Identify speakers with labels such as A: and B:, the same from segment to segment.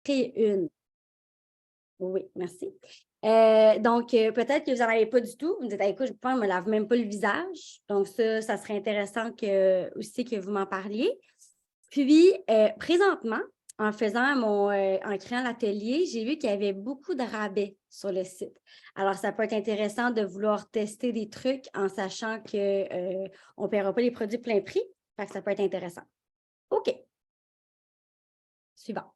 A: créer une. Oui, merci. Donc, peut-être que vous n'en avez pas du tout. Vous me dites: «Ah, écoute, je ne me lave même pas le visage». Donc ça serait intéressant aussi que vous m'en parliez. Puis, présentement, en créant l'atelier, j'ai vu qu'il y avait beaucoup de rabais sur le site. Alors, ça peut être intéressant de vouloir tester des trucs en sachant que, on ne paiera pas les produits plein prix. Fait que ça peut être intéressant. OK, suivant.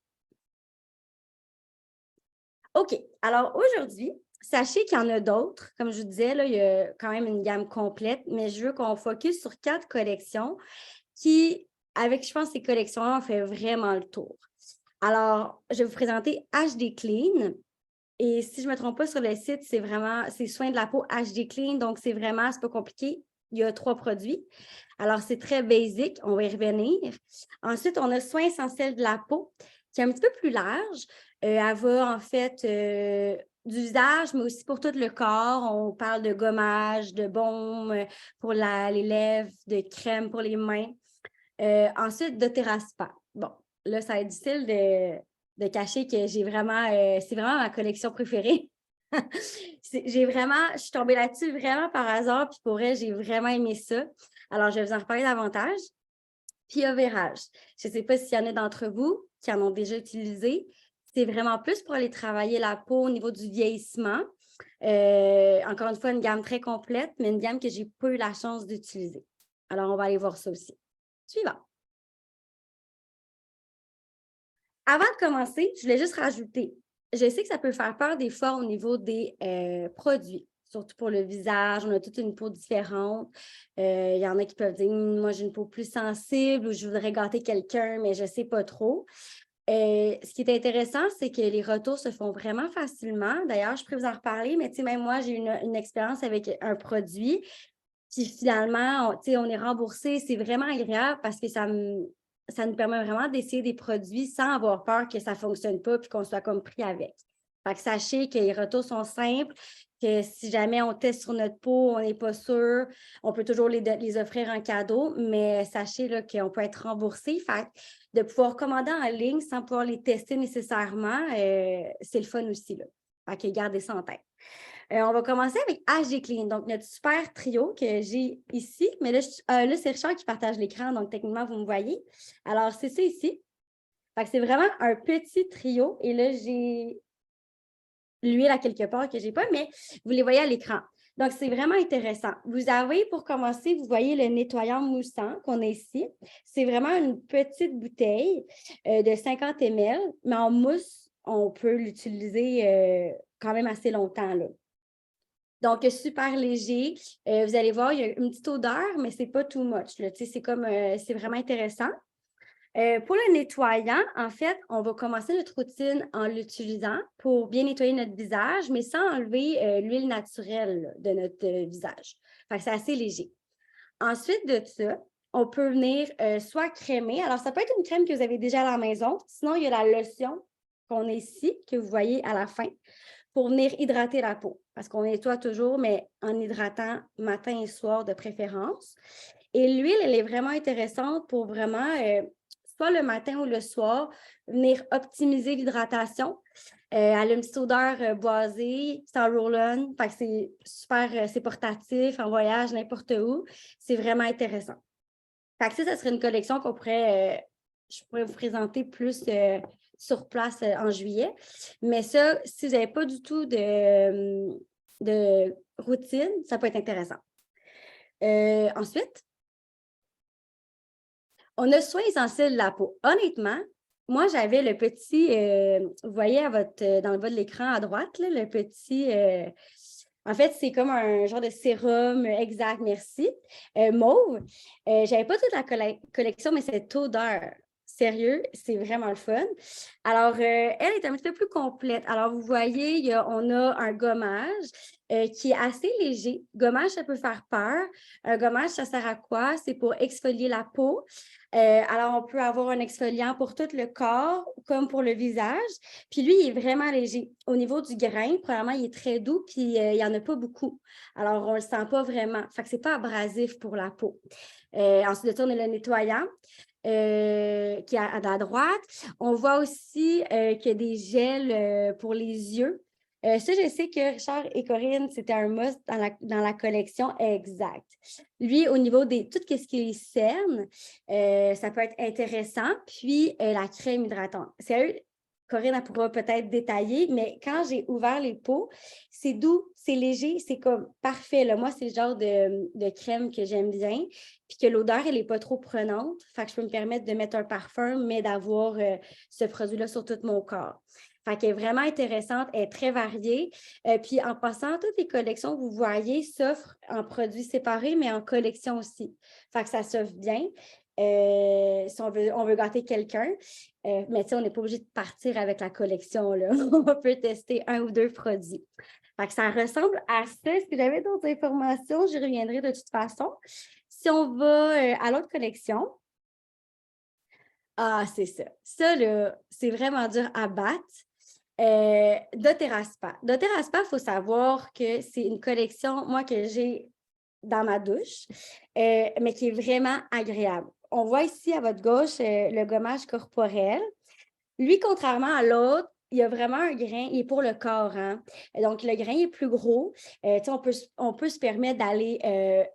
A: OK. Alors aujourd'hui, sachez qu'il y en a d'autres. Comme je vous disais, là, il y a quand même une gamme complète, mais je veux qu'on focus sur 4 collections qui, avec, je pense, ces collections-là, on fait vraiment le tour. Alors, je vais vous présenter HD Clean. Et si je ne me trompe pas sur le site, c'est soins de la peau HD Clean. Donc, c'est pas compliqué. Il y a 3 produits. Alors, c'est très basique. On va y revenir. Ensuite, on a soins essentiels de la peau, qui est un petit peu plus large. Elle va, en fait, du visage, mais aussi pour tout le corps. On parle de gommage, de baume pour les lèvres, de crème pour les mains. Ensuite, de Théraspa. Bon, là, ça va être difficile de cacher que c'est vraiment ma collection préférée. Je suis tombée là-dessus vraiment par hasard, puis pour elle, j'ai vraiment aimé ça. Alors, je vais vous en reparler davantage. Puis, Ovérage. Je ne sais pas s'il y en a d'entre vous qui en ont déjà utilisé. C'est vraiment plus pour aller travailler la peau au niveau du vieillissement. Encore une fois, une gamme très complète, mais une gamme que je n'ai pas eu la chance d'utiliser. Alors, on va aller voir ça aussi. Suivant. Avant de commencer, je voulais juste rajouter, je sais que ça peut faire peur des fois au niveau des produits, surtout pour le visage. On a toute une peau différente. Il y en a qui peuvent dire: moi, j'ai une peau plus sensible ou je voudrais gâter quelqu'un, mais je ne sais pas trop. Ce qui est intéressant, c'est que les retours se font vraiment facilement. D'ailleurs, je pourrais vous en reparler, mais même moi, j'ai eu une expérience avec un produit. Puis finalement, on est remboursé. C'est vraiment agréable parce que ça nous permet vraiment d'essayer des produits sans avoir peur que ça ne fonctionne pas puis qu'on soit comme pris avec. Fait que sachez que les retours sont simples, que si jamais on teste sur notre peau, on n'est pas sûr, on peut toujours les offrir en cadeau, mais sachez là, qu'on peut être remboursé. Fait que de pouvoir commander en ligne sans pouvoir les tester nécessairement, c'est le fun aussi. Là. Fait que gardez ça en tête. On va commencer avec HD Clean, donc notre super trio que j'ai ici. Mais là, c'est Richard qui partage l'écran, donc techniquement, vous me voyez. Alors, c'est ça ici. Fait que c'est vraiment un petit trio. Et là, j'ai l'huile à quelque part que je n'ai pas, mais vous les voyez à l'écran. Donc, c'est vraiment intéressant. Vous avez, pour commencer, vous voyez le nettoyant moussant qu'on a ici. C'est vraiment une petite bouteille de 50 ml, mais en mousse, on peut l'utiliser quand même assez longtemps, là. Donc, super léger. Vous allez voir, il y a une petite odeur, mais ce n'est pas too much. Là. C'est vraiment intéressant. Pour le nettoyant, en fait, on va commencer notre routine en l'utilisant pour bien nettoyer notre visage, mais sans enlever l'huile naturelle là, de notre visage. Fait que c'est assez léger. Ensuite de ça, on peut venir soit crémer. Alors, ça peut être une crème que vous avez déjà à la maison. Sinon, il y a la lotion qu'on a ici, que vous voyez à la fin, pour venir hydrater la peau. Parce qu'on nettoie toujours, mais en hydratant matin et soir de préférence. Et l'huile, elle est vraiment intéressante pour vraiment, soit le matin ou le soir, venir optimiser l'hydratation. Elle a une petite odeur boisée, c'est en roll-on, fait que c'est super, c'est portatif, en voyage, n'importe où. C'est vraiment intéressant. Fait que ça serait une collection je pourrais vous présenter plus sur place en juillet. Mais ça, si vous n'avez pas du tout de routine, ça peut être intéressant. Ensuite, on a soins essentiels de la peau. Honnêtement, moi, j'avais le petit, vous voyez dans le bas de l'écran à droite, là, le petit, en fait, c'est comme un genre de sérum, exact, merci, mauve. J'avais pas toute la collection, mais cette odeur, sérieux, c'est vraiment le fun. Alors, elle est un petit peu plus complète. Alors, vous voyez, on a un gommage qui est assez léger. Gommage, ça peut faire peur. Un gommage, ça sert à quoi? C'est pour exfolier la peau. Alors, on peut avoir un exfoliant pour tout le corps comme pour le visage. Puis lui, il est vraiment léger. Au niveau du grain, premièrement, il est très doux, puis il n'y en a pas beaucoup. Alors, on ne le sent pas vraiment. Fait que ce n'est pas abrasif pour la peau. Ensuite de ça, on a le nettoyant. qui est à droite. On voit aussi qu'il y a des gels pour les yeux. Ça, je sais que Richard et Corinne, c'était un must dans la collection exact. Lui, au niveau de tout ce qui est cernes, ça peut être intéressant. Puis, la crème hydratante. C'est eux, Corinne, elle pourra peut-être détailler, mais quand j'ai ouvert les pots, c'est doux, c'est léger, c'est comme parfait. Là. Moi, c'est le genre de crème que j'aime bien, puis que l'odeur, elle n'est pas trop prenante. Fait que je peux me permettre de mettre un parfum, mais d'avoir ce produit-là sur tout mon corps. Fait qu'elle est vraiment intéressante, elle est très variée. Puis en passant, toutes les collections que vous voyez s'offrent en produits séparés, mais en collection aussi. Fait que ça s'offre bien. Si on veut gâter quelqu'un. Mais on n'est pas obligé de partir avec la collection. Là. On peut tester un ou deux produits. Fait que ça ressemble à ça. Est-ce que j'avais d'autres informations? J'y reviendrai de toute façon. Si on va à l'autre collection, c'est ça. Ça, là, c'est vraiment dur à battre. doTERRA Spa. doTERRA Spa, il faut savoir que c'est une collection, moi, que j'ai dans ma douche, mais qui est vraiment agréable. On voit ici à votre gauche le gommage corporel. Lui, contrairement à l'autre, il y a vraiment un grain, il est pour le corps. Hein? Donc, le grain est plus gros. On peut se permettre d'aller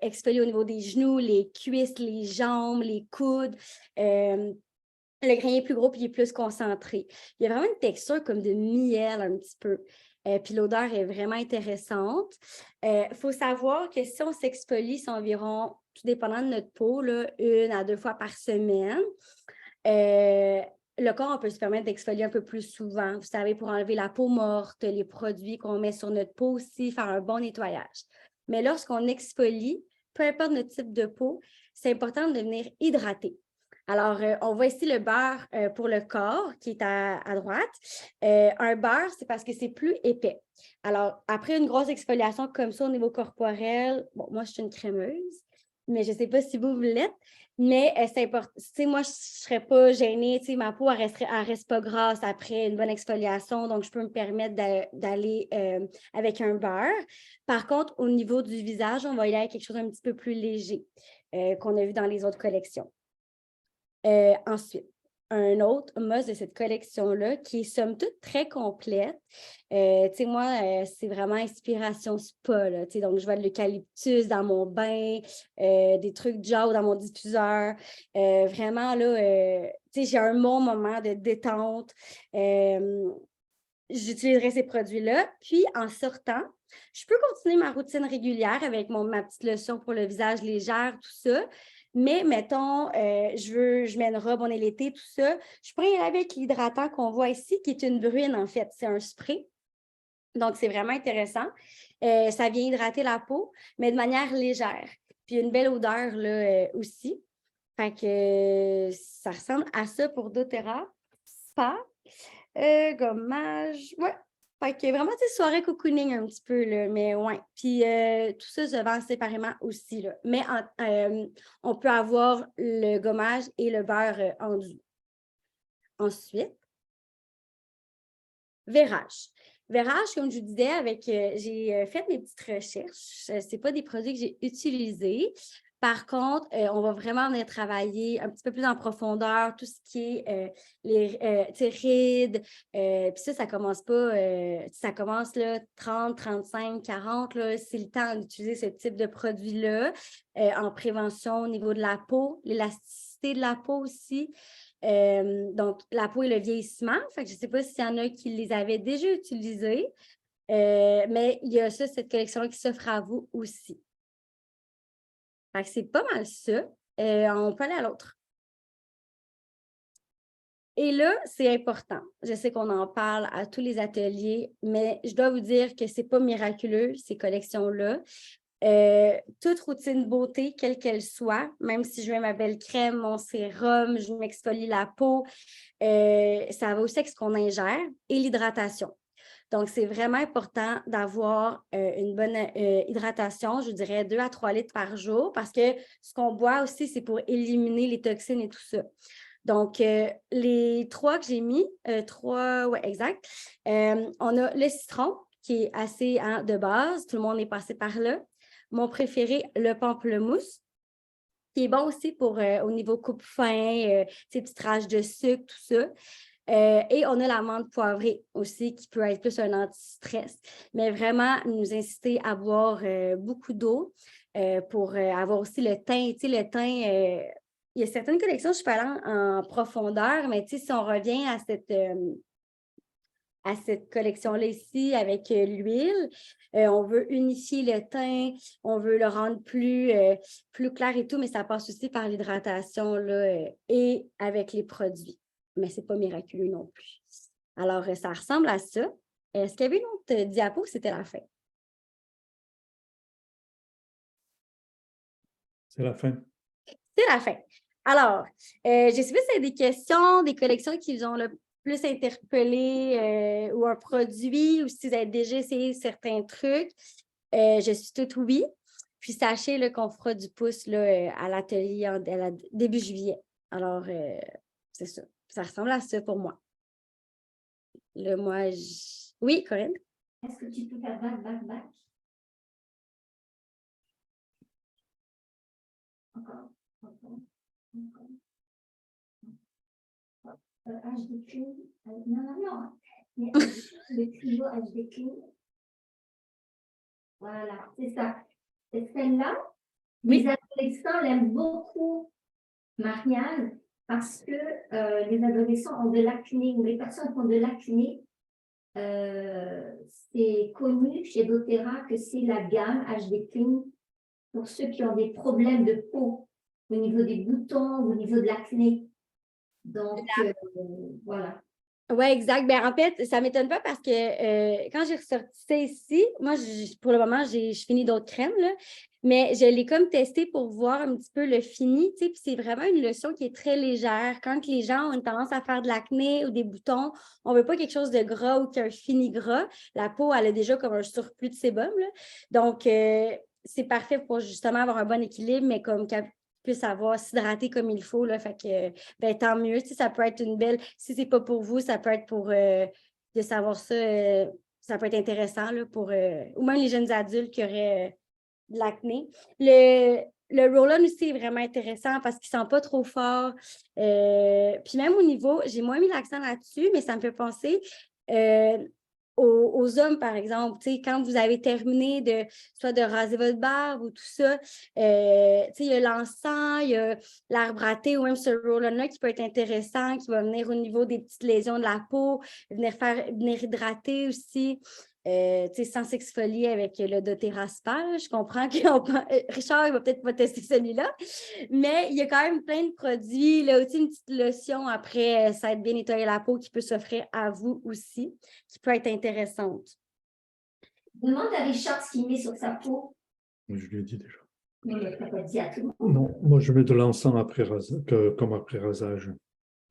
A: exfolier au niveau des genoux, les cuisses, les jambes, les coudes. Le grain est plus gros puis il est plus concentré. Il y a vraiment une texture comme de miel un petit peu. Puis l'odeur est vraiment intéressante. Faut savoir que si on s'exfolie, c'est environ, tout dépendant de notre peau, là, 1 à 2 fois par semaine. Le corps, on peut se permettre d'exfolier un peu plus souvent, vous savez, pour enlever la peau morte, les produits qu'on met sur notre peau aussi, faire un bon nettoyage. Mais lorsqu'on exfolie, peu importe notre type de peau, c'est important de venir hydrater. Alors, on voit ici le beurre pour le corps qui est à droite. Un beurre, c'est parce que c'est plus épais. Alors, après une grosse exfoliation comme ça au niveau corporel, bon, moi, je suis une crémeuse, mais je ne sais pas si vous l'êtes, mais c'est important. Tu sais, moi, je ne serais pas gênée. Tu sais, ma peau, elle reste pas grasse après une bonne exfoliation, donc je peux me permettre d'aller avec un beurre. Par contre, au niveau du visage, on va y aller avec quelque chose un petit peu plus léger qu'on a vu dans les autres collections. Ensuite, un autre must de cette collection-là qui est somme toute très complète. Tu sais, moi, c'est vraiment inspiration spa, là, tu sais, donc je vois de l'eucalyptus dans mon bain, des trucs de jade dans mon diffuseur. Vraiment, là, tu sais, j'ai un bon moment de détente. J'utiliserai ces produits-là. Puis, en sortant, je peux continuer ma routine régulière avec ma petite lotion pour le visage légère, tout ça. Mais, mettons, je mets une robe, on est l'été, tout ça. Je pourrais y aller avec l'hydratant qu'on voit ici, qui est une bruine, en fait. C'est un spray. Donc, c'est vraiment intéressant. Ça vient hydrater la peau, mais de manière légère. Puis, une belle odeur, là, aussi. Fait que ça ressemble à ça pour doTERRA. Spa. Gommage. Ouais. Fait que vraiment, tu sais, soirée cocooning un petit peu, là, mais ouais. Puis tout ça se vend séparément aussi, là. Mais on peut avoir le gommage et le beurre enduit. Ensuite, verrage. Verrage, comme je vous disais, j'ai fait mes petites recherches. Ce n'est pas des produits que j'ai utilisés. Par contre, on va vraiment venir travailler un petit peu plus en profondeur tout ce qui est les rides. Puis ça commence pas, ça commence là, 30, 35, 40. C'est le temps d'utiliser ce type de produit-là en prévention au niveau de la peau, l'élasticité de la peau aussi. Donc, la peau et le vieillissement. Fait que je ne sais pas s'il y en a qui les avaient déjà utilisés, mais il y a ça, cette collection-là qui s'offre à vous aussi. Fait que c'est pas mal ça. On peut aller à l'autre. Et là, c'est important. Je sais qu'on en parle à tous les ateliers, mais je dois vous dire que ce n'est pas miraculeux, ces collections-là. Toute routine beauté, quelle qu'elle soit, même si je mets ma belle crème, mon sérum, je m'exfolie la peau, ça va aussi avec ce qu'on ingère et l'hydratation. Donc, c'est vraiment important d'avoir une bonne hydratation, je dirais 2 à 3 litres par jour, parce que ce qu'on boit aussi, c'est pour éliminer les toxines et tout ça. Donc, les 3 que j'ai mis, 3, oui, exact. On a le citron, qui est assez de base, tout le monde est passé par là. Mon préféré, le pamplemousse. qui est bon aussi pour au niveau coupe-fin, ces petites traces de sucre, tout ça. Et on a l'amande poivrée aussi, qui peut être plus un anti-stress. Mais vraiment, nous inciter à boire beaucoup d'eau pour avoir aussi le teint. Tu sais, le teint, il y a certaines collections, je suis pas allée en profondeur, mais tu sais, si on revient à cette collection-là ici avec l'huile, on veut unifier le teint, on veut le rendre plus clair et tout, mais ça passe aussi par l'hydratation là, et avec les produits. Mais ce n'est pas miraculeux non plus. Alors, ça ressemble à ça. Est-ce qu'il y avait une autre diapo ou c'était la fin?
B: C'est la fin.
A: C'est la fin. Alors, je ne sais pas si c'est des questions, des collections qui vous ont le plus interpellé ou un produit ou si vous avez déjà essayé certains trucs. Je suis toute oui. Puis sachez là, qu'on fera du pouce là, à l'atelier début juillet. Alors, c'est ça. Ça ressemble à ça pour moi. Là, moi, oui, Corinne?
C: Est-ce que tu peux faire back? Encore. HDQ. Non. Mais le trio HDQ. Voilà, c'est ça. Et celle-là,
A: Oui.
C: les adolescents l'aiment beaucoup, Marianne, parce que les adolescents ont de l'acné, ou les personnes qui ont de l'acné, c'est connu chez doTERRA que c'est la gamme HD Clean pour ceux qui ont des problèmes de peau au niveau des boutons, au niveau de l'acné. Donc, voilà.
A: Oui, exact. Ben, en fait, ça ne m'étonne pas parce que quand j'ai ressorti ça ici, moi, pour le moment, je finis d'autres crèmes, là, mais je l'ai comme testé pour voir un petit peu le fini, tu sais, puis c'est vraiment une lotion qui est très légère. Quand les gens ont une tendance à faire de l'acné ou des boutons, on ne veut pas quelque chose de gras ou qu'un fini gras. La peau, elle a déjà comme un surplus de sébum, là. Donc, c'est parfait pour justement avoir un bon équilibre, mais comme puisse s'hydrater comme il faut. Là, fait que, ben, tant mieux. Tu sais, ça peut être une belle. Si c'est pas pour vous, ça peut être pour de savoir ça. Ça peut être intéressant là, pour ou même les jeunes adultes qui auraient de l'acné. Le roll-on aussi est vraiment intéressant parce qu'il ne sent pas trop fort. Puis même au niveau, j'ai moins mis l'accent là-dessus, mais ça me fait penser aux hommes, par exemple. Quand vous avez terminé soit de raser votre barbe ou tout ça, il y a l'encens, il y a l'arbre à thé ou même ce roll-on-là qui peut être intéressant, qui va venir au niveau des petites lésions de la peau, venir hydrater aussi. Sans s'exfolier avec le doTERRA Spa. Je comprends que Richard, il va peut-être pas tester celui-là, mais il y a quand même plein de produits. Là aussi, une petite lotion après ça être bien nettoyer la peau qui peut s'offrir à vous aussi, qui peut être intéressante.
C: Demande à Richard ce qu'il met sur sa peau.
B: Je lui ai dit déjà.
C: Non, mais tu n'as pas dit à tout le monde.
B: Non, moi je mets de l'encens comme après rasage.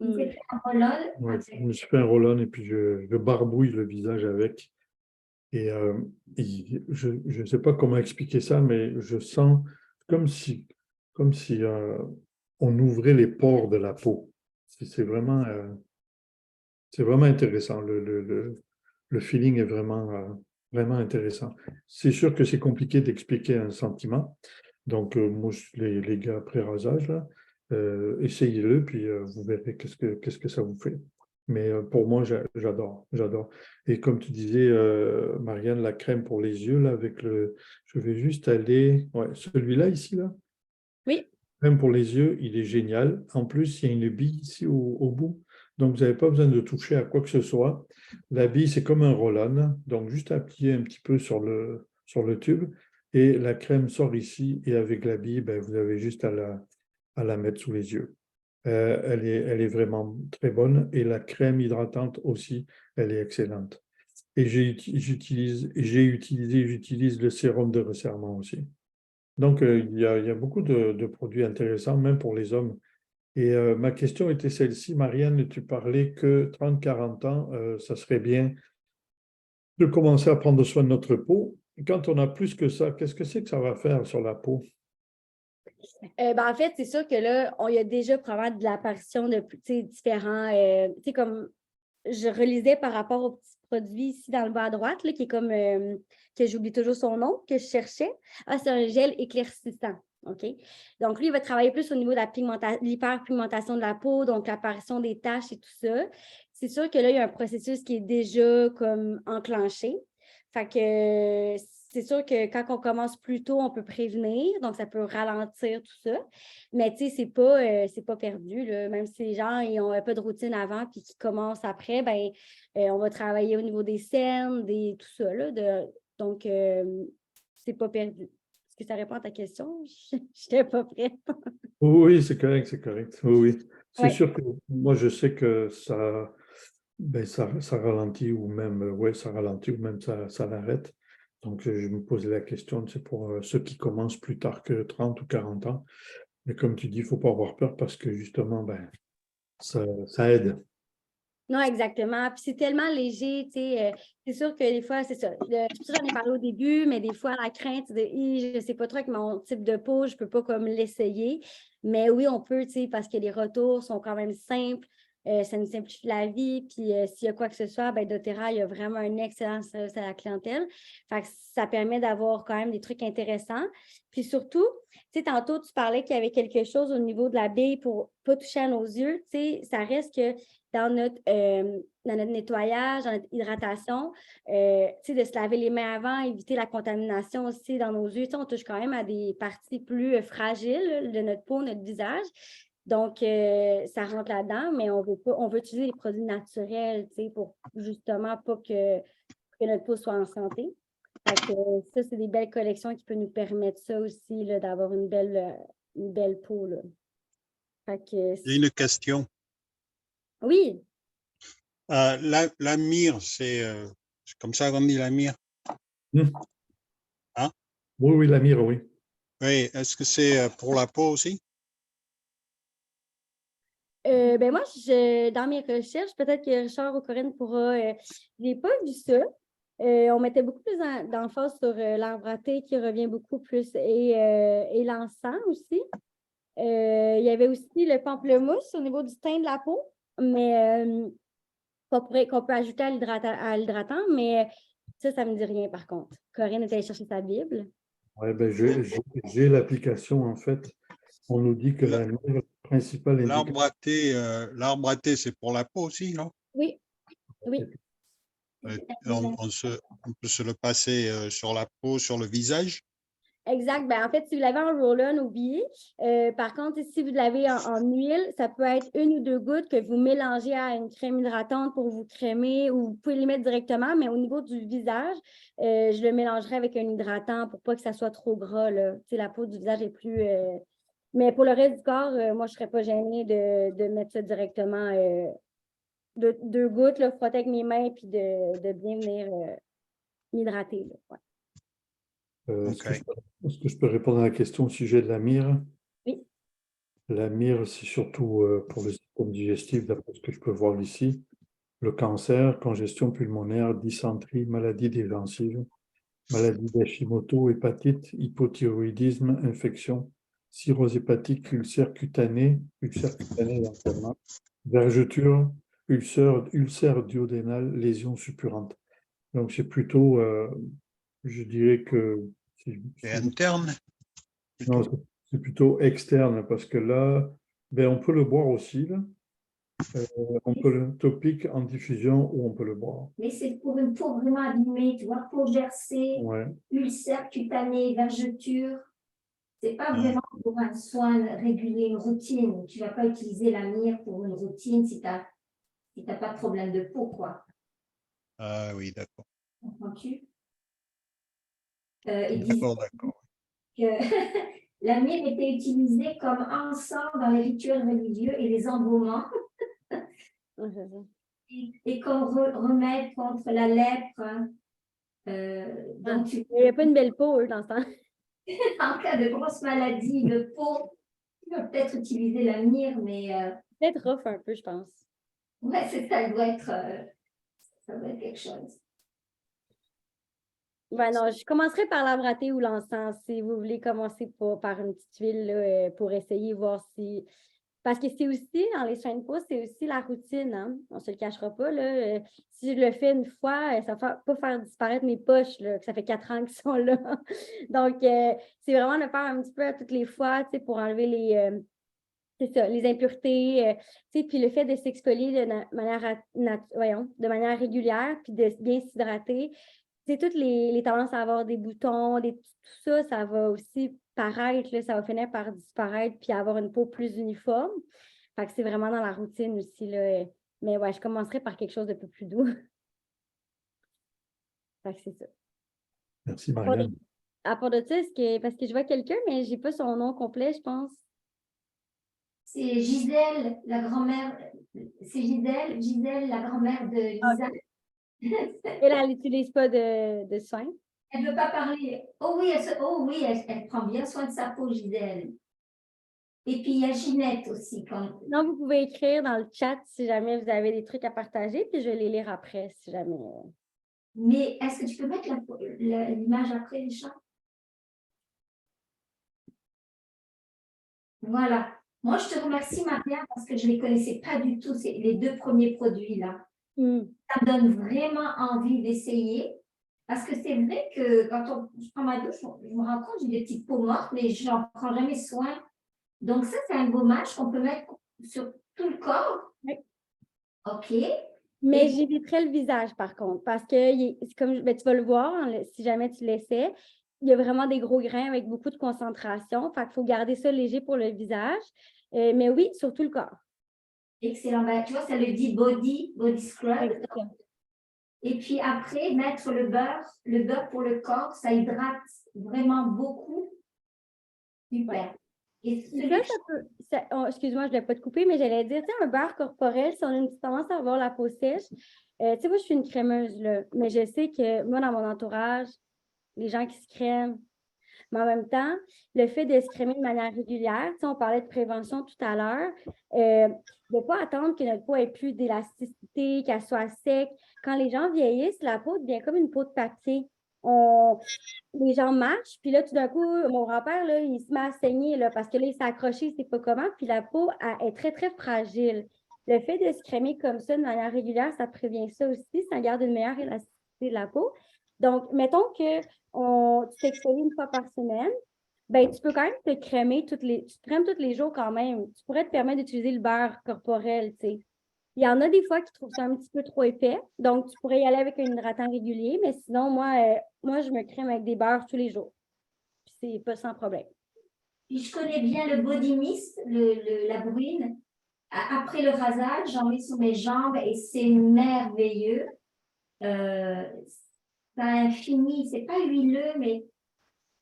C: Tu fais un roll-on.
B: Ouais, je me suis fait un roll-on et puis je barbouille le visage avec. Et je ne sais pas comment expliquer ça, mais je sens comme si on ouvrait les pores de la peau. C'est vraiment intéressant. Le feeling est vraiment intéressant. C'est sûr que c'est compliqué d'expliquer un sentiment. Donc, moi, les gars après rasage, là, essayez-le, puis vous verrez qu'est-ce que ça vous fait. Mais pour moi, j'adore. Et comme tu disais, Marianne, la crème pour les yeux, là, je vais juste aller... Ouais, celui-là, ici, là.
A: Oui.
B: Crème pour les yeux, il est génial. En plus, il y a une bille ici au bout. Donc, vous n'avez pas besoin de toucher à quoi que ce soit. La bille, c'est comme un roll-on. Donc, juste appuyer un petit peu sur le tube. Et la crème sort ici. Et avec la bille, ben, vous avez juste à la mettre sous les yeux. Elle est vraiment très bonne. Et la crème hydratante aussi, elle est excellente. Et j'utilise le sérum de resserrement aussi. Donc, il y a beaucoup de produits intéressants, même pour les hommes. Et ma question était celle-ci, Marianne, tu parlais que 30-40 ans, ça serait bien de commencer à prendre soin de notre peau. Quand on a plus que ça, qu'est-ce que c'est que ça va faire sur la peau?
A: En fait, c'est sûr que là, il y a déjà probablement de l'apparition de différents. Comme je relisais par rapport au petit produit ici dans le bas à droite, là, qui est comme que j'oublie toujours son nom, que je cherchais. Ah, c'est un gel éclaircissant. OK? Donc, lui, il va travailler plus au niveau de l'hyperpigmentation de la peau, donc l'apparition des taches et tout ça. C'est sûr que là, il y a un processus qui est déjà comme enclenché. Fait que c'est sûr que quand on commence plus tôt, on peut prévenir, donc ça peut ralentir tout ça. Mais tu sais, c'est pas perdu, là. Même si les gens ils ont un peu de routine avant puis qu'ils commencent après, ben on va travailler au niveau des cernes, tout ça, là. Donc, c'est pas perdu. Est-ce que ça répond à ta question? Je n'étais pas prête.
B: Oui, c'est correct, c'est correct. Oui, oui. C'est
A: Ouais.
B: sûr que moi, je sais que ça ralentit ou même, ouais, ça ralentit ou même ça l'arrête. Donc, je me posais la question, c'est pour ceux qui commencent plus tard que 30 ou 40 ans. Mais comme tu dis, il ne faut pas avoir peur parce que justement, ça aide.
A: Non, exactement. Puis c'est tellement léger, tu sais. C'est sûr que des fois, c'est ça. J'en ai parlé au début, mais des fois, la crainte de je ne sais pas trop avec mon type de peau, je ne peux pas comme l'essayer. Mais oui, on peut, tu sais, parce que les retours sont quand même simples. Ça nous simplifie la vie. Puis s'il y a quoi que ce soit, ben doTERRA, il y a vraiment un excellent service à la clientèle. Fait que ça permet d'avoir quand même des trucs intéressants. Puis surtout, tu sais, tantôt, tu parlais qu'il y avait quelque chose au niveau de la bille pour ne pas toucher à nos yeux. Tu sais, ça reste que dans notre nettoyage, dans notre hydratation, de se laver les mains avant, éviter la contamination aussi dans nos yeux. On touche quand même à des parties plus fragiles de notre peau, notre visage. Donc, ça rentre là-dedans, mais on veut utiliser les produits naturels pour justement pas que notre peau soit en santé. Fait que, ça, c'est des belles collections qui peuvent nous permettre ça aussi, là, d'avoir une belle peau. Là. Fait que,
D: J'ai une question.
A: oui.
D: La myrrhe, c'est comme ça qu'on dit la myrrhe.
B: Hmm.
D: Hein?
B: Oui, oui, la mire, oui.
D: Oui, est-ce que c'est pour la peau aussi?
A: Ben moi, dans mes recherches, peut-être que Richard ou Corinne pourra. Je n'ai pas vu ça. On mettait beaucoup plus d'emphase sur l'arbre à thé qui revient beaucoup plus et l'encens aussi. Il y avait aussi le pamplemousse au niveau du teint de la peau, mais qu'on peut ajouter à l'hydratant, mais ça ne me dit rien par contre. Corinne est allée chercher sa Bible.
B: Ouais, j'ai l'application en fait. On nous dit que la mire principale indication.
D: L'arbre à thé, c'est pour la peau aussi, non?
A: Oui, oui.
D: On peut se le passer sur la peau, sur le visage.
A: Exact. Ben, en fait, si vous l'avez en roll-on, oubliez. Par contre, si vous l'avez en huile, ça peut être 1 ou 2 gouttes que vous mélangez à une crème hydratante pour vous crémer ou vous pouvez les mettre directement, mais au niveau du visage, je le mélangerai avec un hydratant pour pas que ça soit trop gras. Là. La peau du visage est plus. Mais pour le reste du corps, moi, je ne serais pas gênée de mettre ça directement. 2 gouttes, là, frotter avec mes mains puis de bien venir m'hydrater. Ouais.
D: OK.
B: Est-ce que je peux répondre à la question au sujet de la mire?
A: Oui.
B: La mire, c'est surtout pour le système digestif, d'après ce que je peux voir ici. Le cancer, congestion pulmonaire, dysenterie, maladie des gencives, maladie d'Hashimoto, hépatite, hypothyroïdisme, infection, cirrhose hépatique, ulcère cutané éventuellement, vergeture, ulcère duodénal, lésion suppurante. Donc c'est plutôt, je dirais que
D: Et interne?
B: non, c'est plutôt externe parce que là, on peut le boire aussi, là. On peut le topique en diffusion ou on peut le boire.
C: Mais c'est pour une peau vraiment abîmée, tu vois, peau gercée,
B: Ouais.
C: ulcère cutané, vergeture. C'est pas vraiment pour un soin régulier, une routine. Tu vas pas utiliser la myrrhe pour une routine si t'as pas de problème de peau, quoi.
D: Ah oui, d'accord.
C: Comprends-tu? Il disait
D: D'accord.
C: que la myrrhe était utilisée comme encens dans les rituels religieux et les embaumements et comme remède contre la lèpre. Hein. Donc,
A: Il n'y a pas une belle peau, eux, dans ce temps.
C: en cas de grosse maladie de peau, tu peux peut-être utiliser la myrrhe, mais
A: Peut-être rough un peu, je pense.
C: ouais, ça doit être quelque chose.
A: Ben non, je commencerai par l'arbre à thé ou l'encens si vous voulez commencer par une petite huile là, pour essayer, voir si Parce que c'est aussi, dans les soins de peau, c'est aussi la routine, hein? On ne se le cachera pas, là. Si je le fais une fois, ça ne va pas faire disparaître mes poches, là, que ça fait 4 ans qu'ils sont là. Donc, c'est vraiment de le faire un petit peu à toutes les fois, tu sais, pour enlever c'est ça, les impuretés, tu sais, puis le fait de s'exfolier de manière régulière, puis de bien s'hydrater, tu sais, toutes les tendances à avoir des boutons, tout ça, ça va aussi paraître, là, ça va finir par disparaître puis avoir une peau plus uniforme. Fait que c'est vraiment dans la routine aussi, là. Mais ouais, je commencerai par quelque chose de peu plus doux. Fait que c'est ça.
B: Merci, Marianne.
A: À part de ça, parce que je vois quelqu'un, mais je n'ai pas son nom complet, je pense.
C: C'est Gisèle, la grand-mère. C'est Gisèle, la grand-mère de Lisa.
A: Elle n'utilise pas de soins.
C: Elle ne veut pas parler. Oh oui, elle prend bien soin de sa peau, Gisèle. Et puis, il y a Ginette aussi.
A: Non, vous pouvez écrire dans le chat si jamais vous avez des trucs à partager, puis je vais les lire après si jamais.
C: Mais est-ce que tu peux mettre l'image après, les chats? Voilà. Moi, je te remercie, Maria, parce que je ne les connaissais pas du tout, les 2 premiers produits-là. Ça me donne vraiment envie d'essayer. Parce que c'est vrai que quand je prends ma douche, je me rends compte que j'ai des petites peaux mortes, mais je n'en prends jamais soin. Donc, ça, c'est un gommage qu'on peut mettre sur tout le corps.
A: Oui.
C: OK.
A: Mais j'éviterais le visage, par contre, parce que comme tu vas le voir, hein, si jamais tu l'essaies, il y a vraiment des gros grains avec beaucoup de concentration. Fait qu'il faut garder ça léger pour le visage. Mais oui, sur tout le corps.
C: Excellent. Ben, tu vois, ça le dit body scrub.
A: Exactement.
C: Et puis après, mettre le beurre pour le corps, ça hydrate vraiment beaucoup. Super.
A: Ouais.
C: Et
A: excuse-moi, je ne voulais pas te couper, mais j'allais dire, tu sais, un beurre corporel, si on a une petite tendance à avoir la peau sèche, tu sais, moi, je suis une crémeuse, là, mais je sais que moi, dans mon entourage, les gens qui se crèment, mais en même temps, le fait de se crémer de manière régulière, tu sais, on parlait de prévention tout à l'heure, de ne pas attendre que notre peau ait plus d'élasticité, qu'elle soit sec. Quand les gens vieillissent, la peau devient comme une peau de papier. Les gens marchent, puis là, tout d'un coup, mon grand-père, là, il se met à saigner, là, parce que là, il s'est accroché, il ne sait pas comment, puis la peau est très, très fragile. Le fait de se crémer comme ça de manière régulière, ça prévient ça aussi, ça garde une meilleure élasticité de la peau. Donc, mettons que tu t'exfolies une fois par semaine, ben, tu peux quand même te crémer tu te crèmes tous les jours quand même. Tu pourrais te permettre d'utiliser le beurre corporel, tu sais. Il y en a des fois qui trouvent ça un petit peu trop épais, donc tu pourrais y aller avec un hydratant régulier, mais sinon, moi je me crème avec des beurres tous les jours. Puis c'est pas sans problème.
C: puis je connais bien le body mist, la bruine. Après le rasage, j'en mets sur mes jambes et c'est merveilleux. Ça infini, c'est pas huileux, mais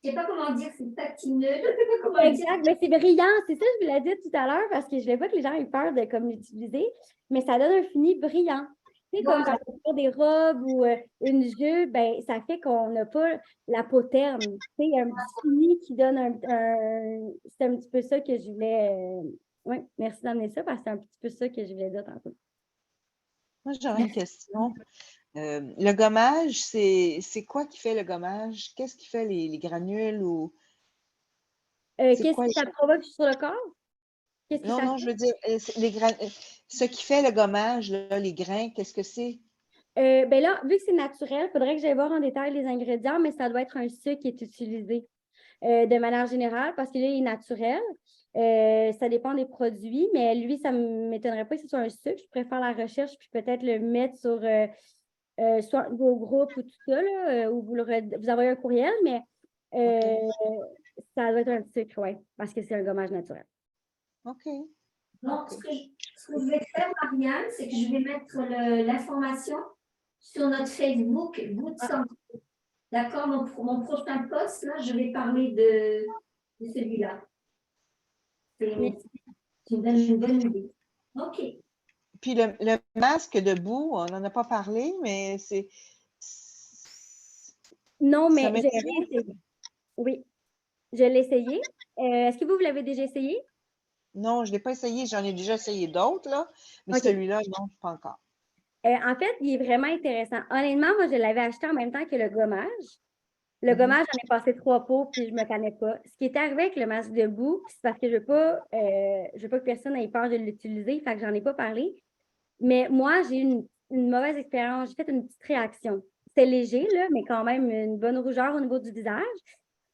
C: je ne sais pas comment dire, c'est satineux. Je sais pas comment dire.
A: Exact, mais c'est brillant. C'est ça que je voulais dire tout à l'heure parce que je ne voulais pas que les gens aient peur de comme l'utiliser, mais ça donne un fini brillant. Tu sais, comme quand on fait des robes ou une jupe, ben, ça fait qu'on n'a pas la peau terne. Tu sais, il y a un petit fini qui donne c'est un petit peu ça que je voulais. Oui, merci d'amener ça parce que c'est un petit peu ça que je voulais dire tantôt.
E: Moi, j'aurais une question. Le gommage, c'est quoi qui fait le gommage? Qu'est-ce qui fait les granules ou
A: qu'est-ce que ça provoque sur le corps?
E: Non, je veux dire, ce qui fait le gommage, là, les grains, qu'est-ce que c'est?
A: Ben là, vu que c'est naturel, il faudrait que j'aille voir en détail les ingrédients, mais ça doit être un sucre qui est utilisé de manière générale parce qu'il est naturel. Ça dépend des produits, mais lui, ça ne m'étonnerait pas que ce soit un sucre. Je préfère la recherche puis peut-être le mettre sur soit vos groupes ou tout ça, là, ou vous envoyez un courriel, mais ça doit être un sucre, oui, parce que c'est un gommage naturel.
E: OK.
C: Donc, ce que je vais faire, Marianne, c'est que je vais mettre l'information sur notre Facebook, Good Santé. D'accord? Mon prochain post, là, je vais parler de celui-là. Tu me donnes une bonne idée. OK.
E: Puis le masque de boue, on n'en a pas parlé, mais c'est...
A: Non, mais je l'ai essayé. Oui, je l'ai essayé. Est-ce que vous l'avez déjà essayé?
E: Non, je ne l'ai pas essayé. J'en ai déjà essayé d'autres, là. Mais celui-là, non, pas encore.
A: En fait, il est vraiment intéressant. Honnêtement, moi, je l'avais acheté en même temps que le gommage. Le gommage, j'en ai passé 3 pots, puis je ne me connais pas. Ce qui est arrivé avec le masque debout, c'est parce que je veux pas que personne ait peur de l'utiliser, fait que j'en ai pas parlé. Mais moi, j'ai eu une mauvaise expérience. J'ai fait une petite réaction. C'était léger, là, mais quand même une bonne rougeur au niveau du visage.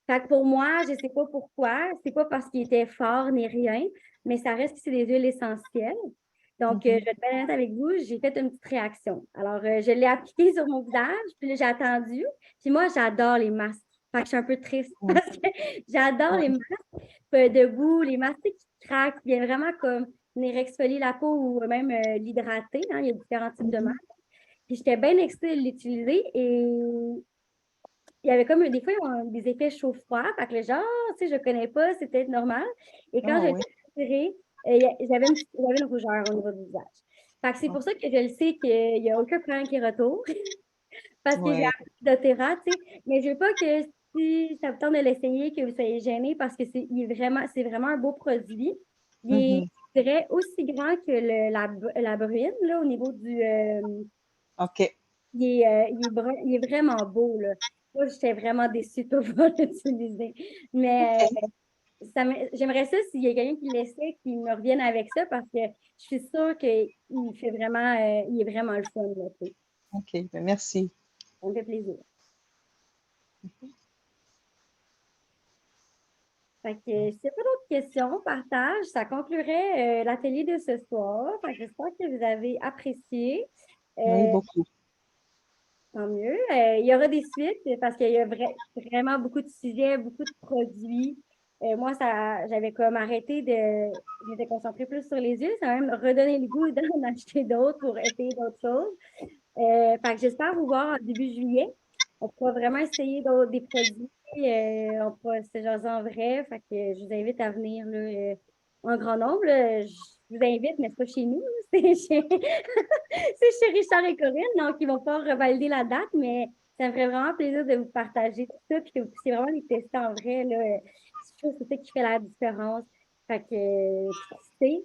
A: Fait que pour moi, je ne sais pas pourquoi. C'est pas parce qu'il était fort ni rien, mais ça reste que c'est des huiles essentielles. Donc, je vais être bien honnête avec vous, j'ai fait une petite réaction. Alors, je l'ai appliqué sur mon visage, puis là, j'ai attendu. Puis moi, j'adore les masques. Fait que je suis un peu triste
E: Ouais.
A: parce que j'adore les masques debout, les masques qui craquent, qui viennent vraiment comme venir exfolier la peau ou même l'hydrater. Hein, il y a différents types de masques. Puis j'étais bien excitée de l'utiliser et il y avait comme des fois ils ont des effets chaud-froid. Fait que le genre, tu sais, je connais pas, c'est peut-être normal. Et quand
E: Ah
A: je
E: oui.
A: l'ai retiré, j'avais une rougeur au niveau du visage. Fait que c'est pour ça que je le sais qu'il n'y a aucun problème qui retourne. Parce que j'ai
E: Ouais.
A: appris doTERRA, tu sais. Mais je veux pas que si ça vous tente de l'essayer, que vous soyez gênés parce que c'est vraiment un beau produit. Il est,
E: Mhm.
A: je dirais, aussi grand que la bruine, là, au niveau du.
E: OK.
A: Il est vraiment beau, là. Moi, j'étais vraiment déçue de ne pas l'utiliser. Mais
E: OK.
A: j'aimerais ça s'il y a quelqu'un qui l'essaie, qu'il me revienne avec ça parce que je suis sûre qu'il fait vraiment, il est vraiment le fun, là, tu sais.
E: OK. Ben, merci.
A: Ça me fait plaisir. Fait que s'il n'y a pas d'autres questions, partage, ça conclurait l'atelier de ce soir. Fait que j'espère que vous avez apprécié.
E: Oui,
A: Euh,
E: beaucoup.
A: Tant mieux. Il y aura des suites parce qu'il y a vraiment beaucoup de sujets, beaucoup de produits. Moi, j'avais comme arrêté je m'étais concentrée plus sur les yeux. Ça m'a même redonné le goût d'en acheter d'autres pour essayer d'autres choses. Fait que j'espère vous voir en début juillet. On pourra vraiment essayer des produits. On pourra se jaser en vrai. Fait que je vous invite à venir là, en grand nombre. Là. Je vous invite, mais c'est pas chez nous. Là. C'est chez... c'est chez Richard et Corinne. Donc, ils vont pas revalider la date, mais ça me ferait vraiment plaisir de vous partager tout ça. Puis que vous puissiez vraiment les tester en vrai. Là. Je trouve que c'est ça qui fait la différence. Fait que, tu sais,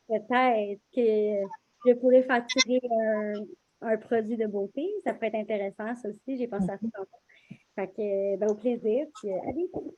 A: peut-être que je pourrais facturer un produit de beauté. Ça pourrait être intéressant, ça aussi. J'ai pensé à ça tantôt. Fait que, ben, au plaisir. Puis, à bientôt.